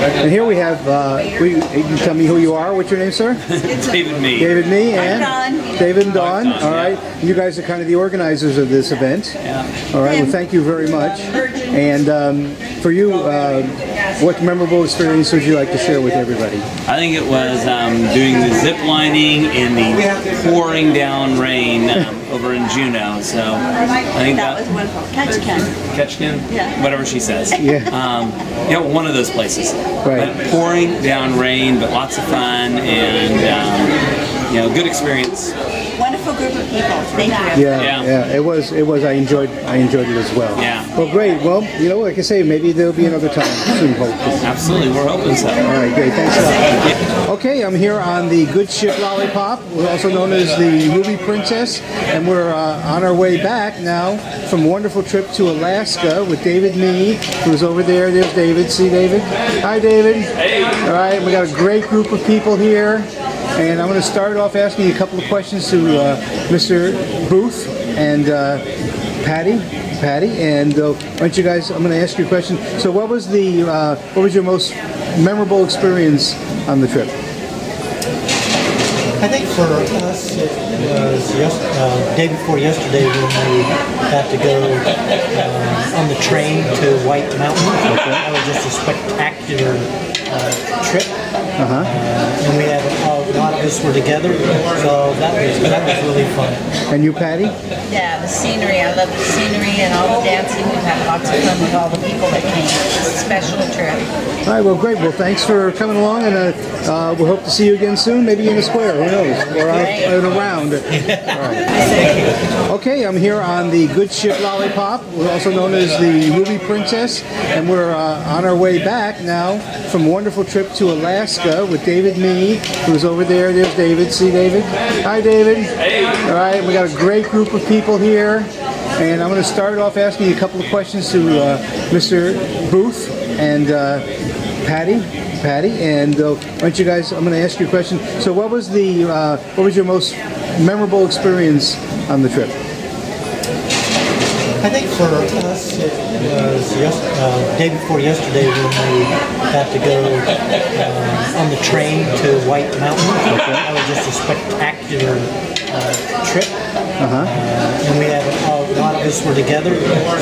And here we have, you can tell me who you are. What's your name, sir? David Mee. David Mee and Dawn. David and Dawn. All right. You guys are kind of the organizers of this event. Yeah. All right. Well, thank you very much. And for you, what memorable experience would you like to share with everybody? I think it was doing the zip lining in the pouring down rain over in Juneau. So I think that was wonderful. Ketchikan, yeah, whatever she says. Yeah. You know, one of those places. Right. But pouring down rain, but lots of fun and you know, good experience. Wonderful group of people. Thank you. Yeah. It was. I enjoyed it as well. Yeah. Well, great. Well, you know, like I say, maybe there'll be another time soon, hopefully. Absolutely, we're hoping so. All right, great. Thanks a lot. Okay, I'm here on the Good Ship Lollipop, also known as the Movie Princess, and we're on our way back now from a wonderful trip to Alaska with David Mee, who's over there. There's David. See David? Hi, David. Hey. All right, we got a great group of people here, and I'm going to start off asking you a couple of questions to Mr. Booth and Patty, and why don't you guys? I'm going to ask you a question. So, what was your most memorable experience on the trip? I think for us, it was day before yesterday when we got to go on the train to White Mountain. That was just a spectacular trip. And we had a lot of us were together, so that was really fun. And you, Patty? Yeah, the scenery. I love the scenery and all the dancing. We've had lots of fun with all the people that came. It's a special trip. All right, well, great. Well, thanks for coming along, and we'll hope to see you again soon, maybe in the square. Who knows? Or out and around. All right. Okay, I'm here on the Good Ship Lollipop, also known as the Movie Princess, and we're on our way back now from a wonderful trip to Alaska with David Mee, who's over there. There's David. See David? Hi, David. Hey. All right, we got a great group of people here, and I'm going to start off asking you a couple of questions to Mr. Booth and Patty, and why don't you guys? I'm going to ask you a question. So, what was your most memorable experience on the trip? I think for us, it was day before yesterday when we got to go on the train to White Mountain. That was just a spectacular trip. And we had a lot of us were together,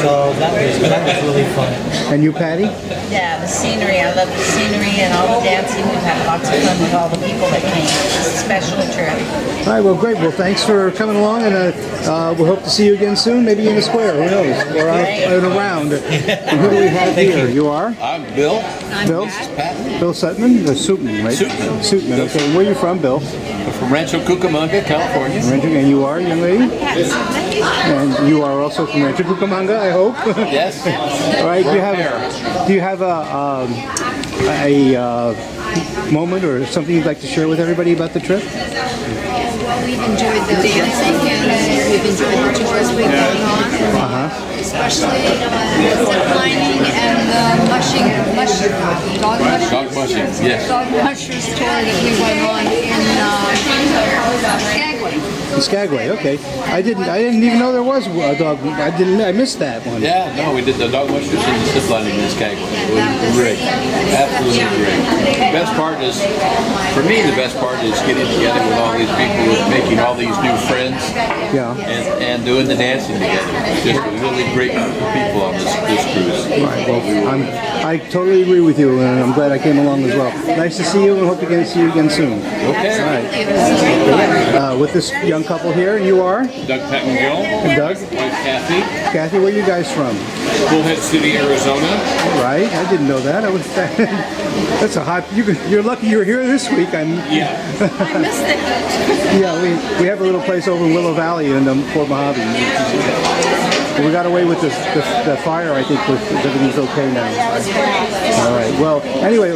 so that was really fun. And you, Patty? Yeah, the scenery. I love the scenery and all the dancing. We've had lots of fun with all the people that came. It's a special trip. All right, well, great. Well, thanks for coming along, and we'll hope to see you again soon, maybe in the square. Who knows? Or out and around. And who do we have here? You are? I'm Bill. Bill? Pat. Bill Sutman? Sutman, right? Sutman. Okay. Where are you from, Bill? I'm from Rancho Cucamonga, California. And you are, young lady? And you are also from Rancho Cucamonga, I hope? Yes. All right. Do you have a moment or something you'd like to share with everybody about the trip? Well, we've enjoyed the dancing and we've enjoyed the tours we've been on, especially the zip lining and the dog mushers, yes. Dog mushers tour that we went on in Skagway. Skagway, okay. I didn't even know there was a dog. I missed that one. Yeah, no, we did the dog mushers and the zip lining in Skagway. It was great. Absolutely great. The best part is, for me, the best part is getting together with all these people, making all these new friends, and doing the dancing together. It's just a really great group of people on this cruise. Right. Well, I totally agree with you, and I'm glad I came along as well. Nice to see you, and hope to see you again soon. Okay. All right. With this young couple here, and you are? Doug Pettengill. And Doug? Wife Kathy. Kathy, where are you guys from? Bullhead City, Arizona. All right. I didn't know that. That's a hot. You're lucky you're here this week. Yeah. I missed it. Yeah, we have a little place over in Willow Valley in Fort Mojave. We got away with the fire, I think, everything's okay now. All right. Well, anyway,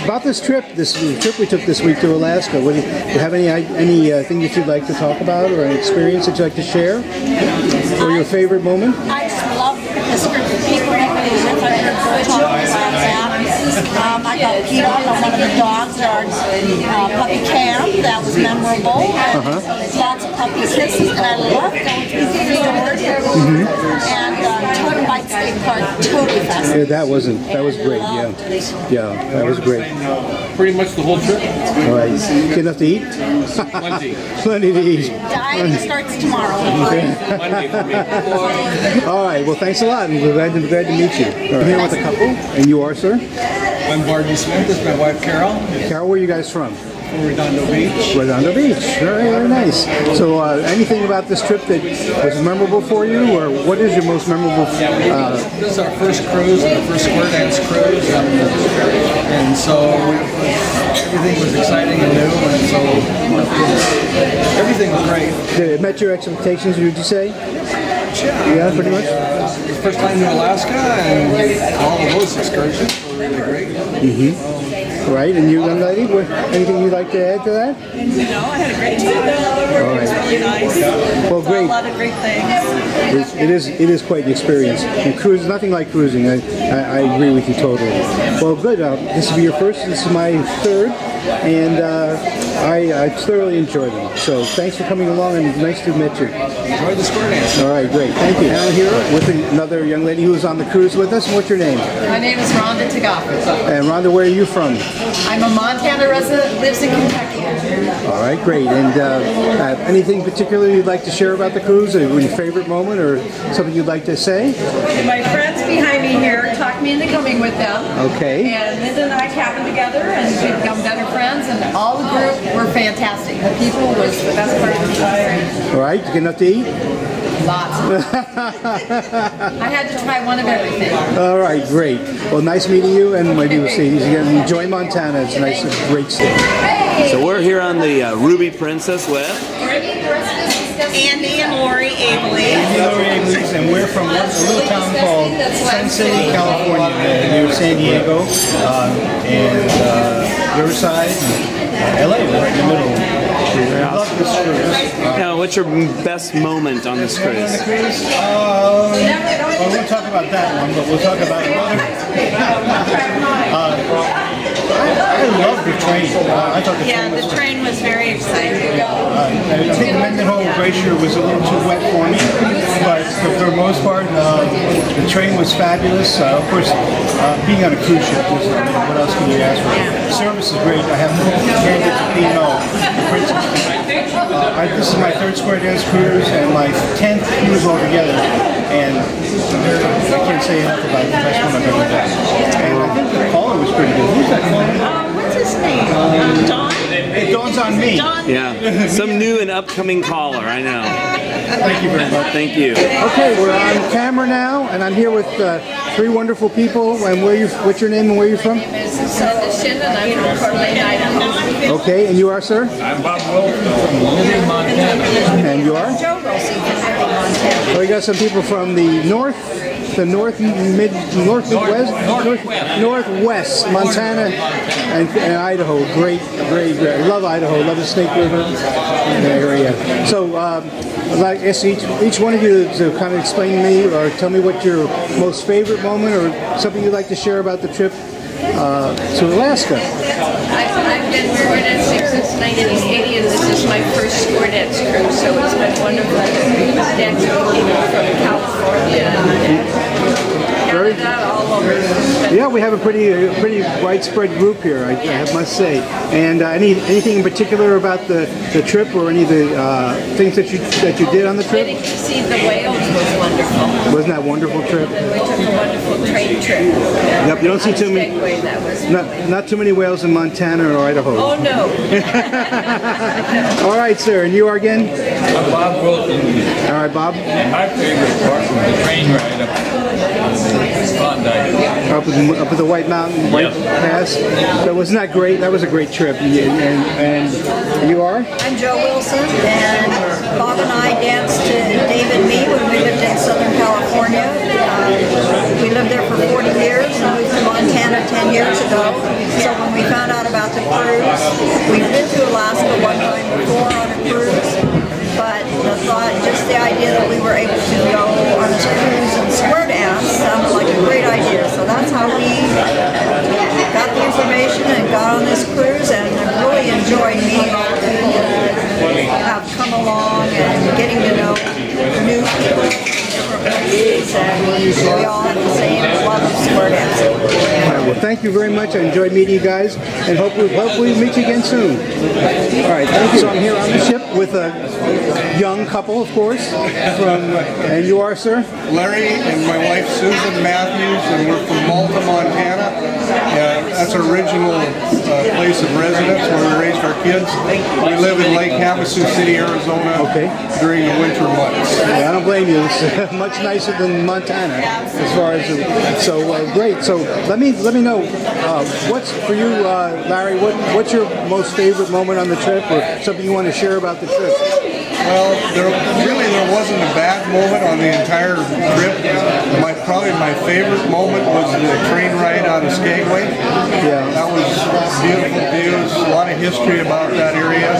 about this trip we took this week to Alaska. Do you have anything that you'd like to talk about, or an experience that you'd like to share, or your favorite moment? I just love this group of people that we were with. I heard talk about that. I got peed off on one of the dogs. Our puppy camp. That was memorable. Lots of puppy kisses, and I love going to the store. And Totem Bite State Park, totally fascinating. Yeah, that was great. Yeah, that was great. Pretty much the whole trip. All right, get enough to eat? Plenty. Plenty to eat. Dieting starts tomorrow. Monday for me. All right, well, thanks a lot, and we're glad to meet you. I'm here with a couple, and you are, sir? I'm Barton Smith. This is my wife, Carol. Carol, where are you guys from? From Redondo Beach. Redondo Beach. Very, very nice. So, anything about this trip that was memorable for you, or what is your most memorable? This is our first cruise, our first square dance cruise, and so everything was exciting and new, and so everything was great. Did it met your expectations? Would you say? Yeah, pretty much. First time to Alaska, and all of those excursions were really great. Right, and you, young lady, anything you'd like to add to that? No, I had a great time. All right. It was really nice. Well, great. A lot of great things. It is quite the experience. And cruise, nothing like cruising. I agree with you totally. Well, good. This will be your first. This is my third, and I thoroughly enjoyed them. So thanks for coming along, and nice to meet you. Enjoy the square dance. All right, great. Thank you. Now here with another young lady who was on the cruise with us. What's your name? My name is Rhonda Tagafa. And Rhonda, where are you from? I'm a Montana resident, lives in Kentucky. All right, great. And anything particular you'd like to share about the cruise, or your favorite moment, or something you'd like to say? My friends behind me here talked me into coming with them. Okay. And Linda and I cabined together and we've become better friends, and all the group were fantastic. The people was the best part of the trip. All right, you get enough to eat? Lots. I had to try one of everything. All right, great. Well, nice meeting you, and maybe we'll see you again. Enjoy Montana. It's a nice, great state. So we're here on the Ruby Princess with Andy and Lori Abley. And we're from a little town called Sun City, California, near San Diego, and Riverside, and LA, right in the middle. I love this cruise. Now, what's your best moment on this cruise? Well, we won't talk about that one, but we'll talk about another. I love the train. I thought The train was very exciting. I think Mendenhall Glacier was a little too wet for me, but for the most part, the train was fabulous. Of course, being on a cruise ship, what else can you ask for? The service is great. I have to hand it to P&O. This is my third square dance cruise and my 10th cruise altogether, and I can't say enough about the best one I've ever done. And I think the caller was pretty good. Who's that caller? What's his name? Dawn? It dawns on me. Yeah, some new and upcoming caller, I know. Thank you very much. Thank you. Okay, we're on camera now, and I'm here with three wonderful people. And what's your name and where are you from? My name is Sandra Shin, and I'm from Coeur d'Alene, Idaho. Okay, and you are, sir? I'm Bob Wilson from Living, Montana. And you are? Joe Rossi from Living, Montana. Well, we got some people from the northwest, Montana and Idaho. Great. I love Idaho. Love the Snake River area. So, I'd like to ask each one of you to kind of explain to me or tell me what your most favorite moment or something you'd like to share about the trip to Alaska. I've been square dancing since 1980, and this is my first square dance cruise, so it's been wonderful dancing with people from California and Canada, all over. Yeah, we have a pretty widespread group here, I must say. And anything in particular about the trip, or any of the things that you did on the trip? Getting to see the whales was wonderful. Wasn't that a wonderful trip? We took a wonderful train trip. Yep, you don't see too many. That was Not too many whales in Montana or Idaho. Oh no. All right, sir, and you are again? I'm Bob Wilson. All right, Bob. My favorite part was the train ride up Klondike. Up at the White Mountain, White Pass. So wasn't that great? That was a great trip. And you are? I'm Joe Wilson, and Bob and I danced to Dawn Mee when we lived in Southern California. We lived there for 40 years and moved to Montana 10 years ago. So when we found out about the cruise, we've been to Alaska one time before on a cruise, but the thought, just the idea that we were able to go on a cruise and square dance sounded like a great idea. So that's how we got the information and got on this cruise, and really enjoyed thank you very much. I enjoyed meeting you guys, and hopefully we'll meet you again soon. All right, thank you. So I'm here on the ship with a young couple, of course, and you are, sir? Larry and my wife Susan Matthews, and we're from Malta, Montana. That's our original place of residence where we raised our kids. We live in Lake Havasu City, Arizona during the winter months. Yeah, I don't blame you. It's much nicer than Montana as far as great. So let me know what's for you, Larry. What's your most favorite moment on the trip, or something you want to share about the trip? Well, there wasn't a bad moment on the entire trip. Probably my favorite moment was the train ride out of Skagway. Yeah, that was beautiful views. A lot of history about that area.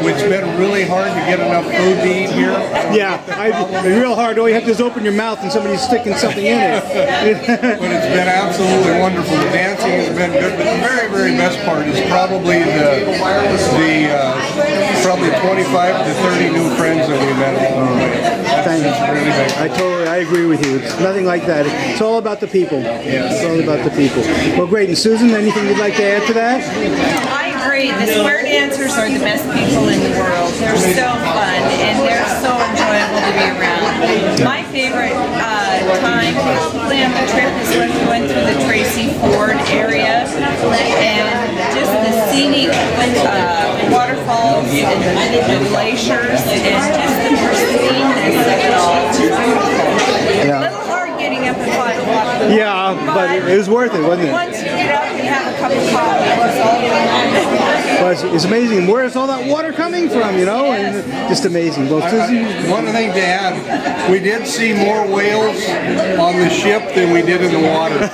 It's been really hard to get enough food to eat here. Yeah, it's real hard. All you have to do is open your mouth and somebody's sticking something in it. But it's been absolutely wonderful. The dancing has been good, but the very, very best part is probably probably 25 to 30 new friends that we met along the way. Thank you. I agree with you. It's nothing like that. It's all about the people. Yeah, it's all about the people. Well, great. And Susan, anything you'd like to add to that? I agree. The square dancers are the best people in the world. They're so fun and they're so enjoyable to be around. My favorite time probably on the trip is when we went through the Tracy Ford area and just the scenic waterfalls and the glaciers and just the pristineness of it all. Yeah. A little hard getting up at 5 o'clock. Yeah, but it was worth it, wasn't it? Once you get up and have a cup of coffee, it's all well, it's amazing. Where's all that water coming from, you know? And just amazing. Well, Susan, one thing to add, we did see more whales on the ship than we did in the water.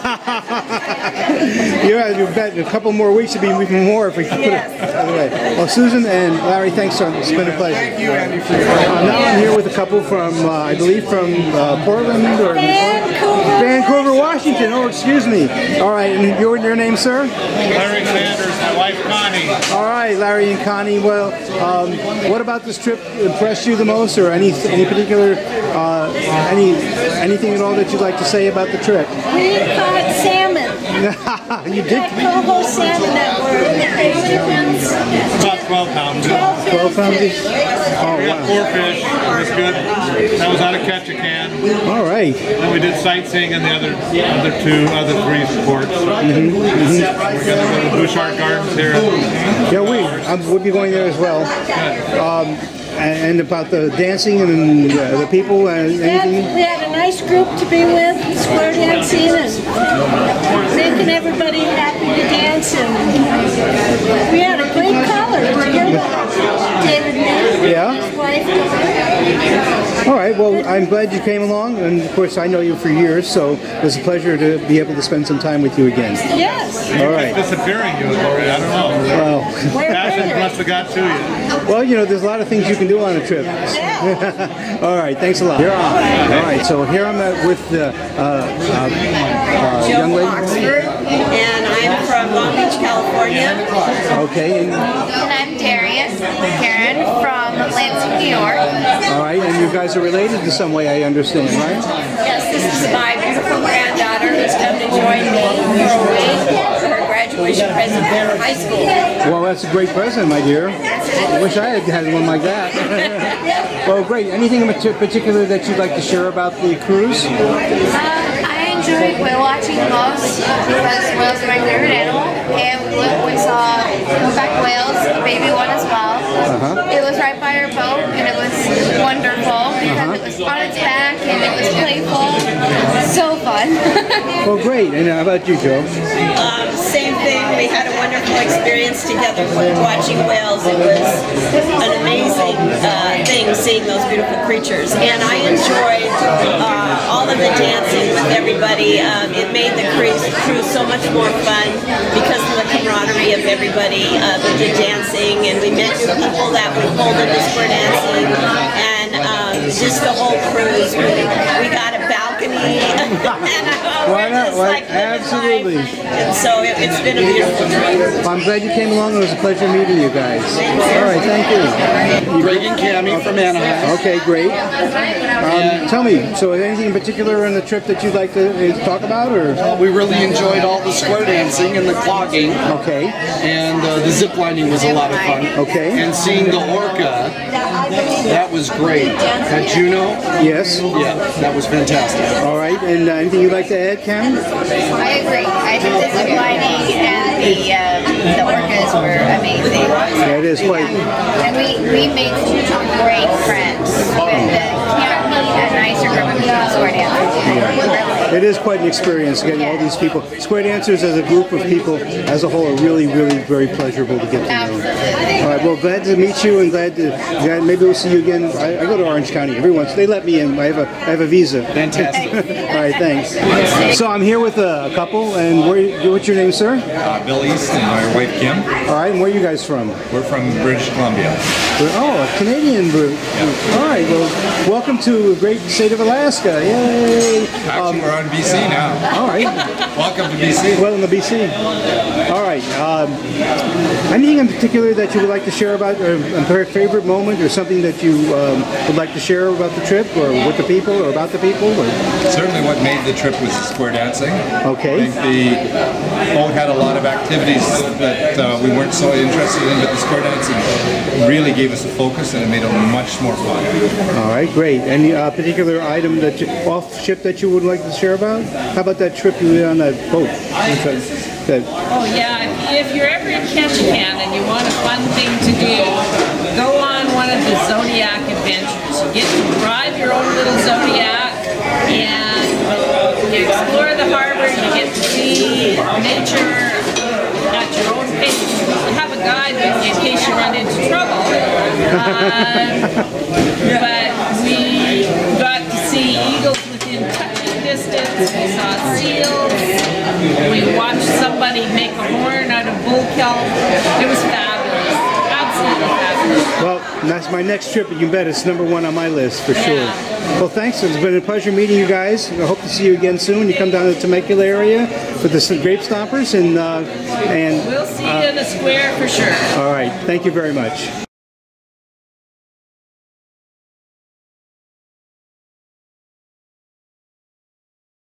Yeah, you bet. In a couple more weeks it'd be even more if we could put it the way. Well, Susan and Larry, thanks. It's been a pleasure. Thank you, Andy, for your now I'm here with a couple from, I believe, from Portland or Vancouver, Washington. Oh, excuse me. All right, and your name, sir? Larry Sanders, my wife Connie. All right, Larry and Connie. Well, what about this trip impressed you the most, or any particular anything at all that you'd like to say about the trip? We caught salmon. You did? Coho salmon that were about 12 pounds. 12 pounds? Oh, we got 4 fish. It was good. That was out of Ketchikan. All right. Then we did sightseeing in the other 3 ports. We're going to go to the Bouchard Gardens here. Yeah, we'll be going there as well. And about the dancing and the people and anything? We had a nice group to be with, square dancing and making everybody happy to dance, and we had a great caller together. David Mee, his wife. All right, well, I'm glad you came along, and of course I know you for years, so it was a pleasure to be able to spend some time with you again. Yes. All right. It's disappearing, I don't know. Well, passion must have got to you. Well, you know, there's a lot of things you can do on a trip. Yeah. All right, thanks a lot. You're on. All right, so here I'm with the young lady. Oxford, and I'm from Long Beach, California. Okay. And I'm Darius Karen from Lansing, New York. All right, and you guys are related in some way, I understand, right? Yes, this is my beautiful granddaughter who's come to join me for a week for her graduation present from high school. Well, that's a great present, my dear. I wish I had one like that. Well, great. Anything in particular that you'd like to share about the cruise? I enjoyed whale watching most because whales are my favorite animal, and we saw humpback whales, the baby one as well. It was right by our boat, and it was wonderful because it was on its back and it was playful. So fun. Well, great. And how about you, Joe? Same thing. We had a wonderful experience together watching whales. It was an amazing thing seeing those beautiful creatures, and I enjoyed all of the dancing with everybody. It made the cruise so much more fun because of the camaraderie of everybody who did dancing, and we met new people that we pulled into square dancing, and just the whole cruise. We got a balcony balcony. And Why not? just like Absolutely. and so it's been a beautiful dream. Well, I'm glad you came along. It was a pleasure meeting you guys. All right, thank you. Greg and Cammie from Anaheim. Okay, great. Tell me, so anything in particular on the trip that you'd like to talk about, or? We really enjoyed all the square dancing and the clogging. Okay. And the zip lining was a lot of fun. Okay. And seeing the orca, that was great. At Juneau? Yes. Yeah, that was fantastic. All right, and anything you'd like to add, Cam? I agree. I think the zip lining and the orcas were amazing. Yeah, it is quite. And we made great friends with can't meet a nicer group of people square dancers. It is quite an experience getting all these people. Square dancers as a group of people as a whole are really, really very pleasurable to get to know. Absolutely. All right, well, glad to meet you and glad maybe we'll see you again. I go to Orange County every once. They let me in. I have a visa. Fantastic. All right, thanks. So I'm here with a couple, and what's your name, sir? Bill East and my wife Kim. All right, and where are you guys from? We're from British Columbia. Oh, a Canadian group. Yeah. All right, well, welcome to the great state of Alaska. Yay! Actually, we're on BC now. All right. Welcome to BC. Welcome to BC. All right. Anything in particular that you would like to share about, or a favorite moment, or something that you would like to share about the trip, or with the people, or about the people? Or? Certainly what made the trip was square dancing. Okay. I think the boat had a lot of activities that we weren't so interested in, but the square dancing really gave us a focus and it made it much more fun. All right, great. Any particular item that off ship that you would like to share about? How about that trip you did on that boat? Oh yeah, if you're ever in Ketchikan and you want a fun thing to do, go on one of the Zodiac adventures. You get to drive your own little Zodiac and you explore the harbor, you get to see nature at your own pace. You have a guide with you in case you run into trouble. But we got to see eagles within touching distance, we saw seals, we watched somebody make a horn out of bull kelp. It was fabulous, absolutely fabulous. Well, that's my next trip, you bet it's #1 on my list for sure. Well, thanks. It's been a pleasure meeting you guys. I hope to see you again soon. You come down to the Temecula area for the Grape Stompers, and we'll see you in the square for sure. All right. Thank you very much.